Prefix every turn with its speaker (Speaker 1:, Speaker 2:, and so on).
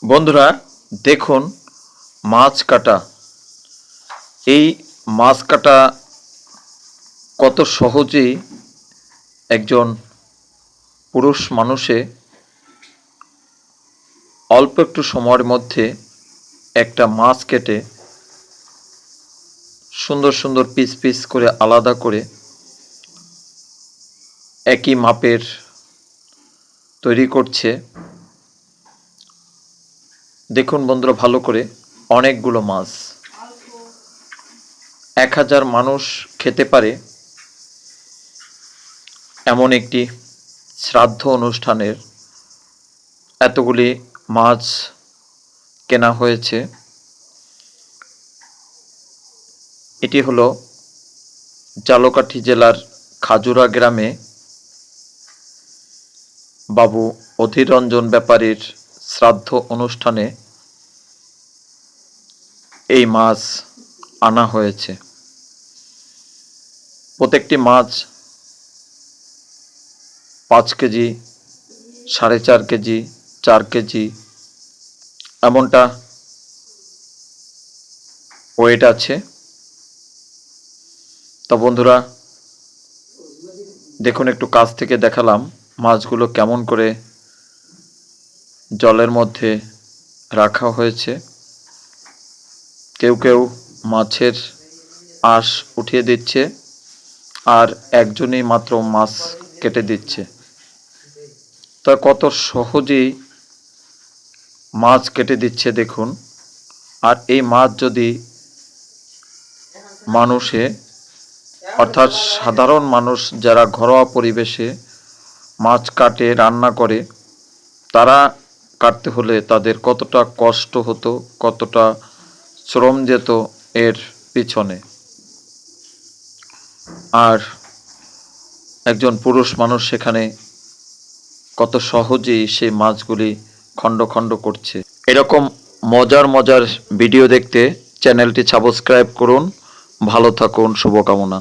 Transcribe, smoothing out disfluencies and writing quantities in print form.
Speaker 1: বন্ধুরা দেখুন, মাছ কাটা। এই মাছ কাটা কত সহজেই একজন পুরুষ মানুষে অল্প একটু সময়ের মধ্যে একটা মাছ কেটে সুন্দর সুন্দর পিস পিস করে আলাদা করে একই মাপের তৈরি করছে। দেখুন বন্ধুরা ভালো করে, অনেকগুলো মাছ, 1000 মানুষ খেতে পারে এমন একটি শ্রাদ্ধ অনুষ্ঠানের এতগুলি মাছ কেনা হয়েছে। এটি হলো ঝালকাঠি জেলার খাজুরা গ্রামে বাবু অধীর রঞ্জন ব্যাপারীর শ্রাদ্ধ অনুষ্ঠানে এই মাছ আনা হয়েছে। প্রত্যেকটি মাছ 5 কেজি, 4.5 কেজি, 4 কেজি এমনটা ওয়েট আছে। তো বন্ধুরা দেখুন, একটু কাছ থেকে দেখালাম মাছগুলো কেমন করে জলের মধ্যে রাখা হয়েছে। কেউ কেউ মাছের আঁশ উঠিয়ে দিচ্ছে, আর একজনই মাত্র মাছ কেটে দিচ্ছে। তা কত সহজেই মাছ কেটে দিচ্ছে দেখুন। আর এই মাছ যদি মানুষে অর্থাৎ সাধারণ মানুষ যারা ঘরোয়া পরিবেশে মাছ কাটে রান্না করে, তারা কাটতে হলে তাদের কতটা কষ্ট হতো, কতটা শ্রম যেত এর পিছনে। আর একজন পুরুষ মানুষ সেখানে কত সহজেই সেই মাছগুলি খণ্ড খণ্ড করছে। এরকম মজার মজার ভিডিও দেখতে চ্যানেলটি সাবস্ক্রাইব করুন। ভালো থাকুন, শুভকামনা।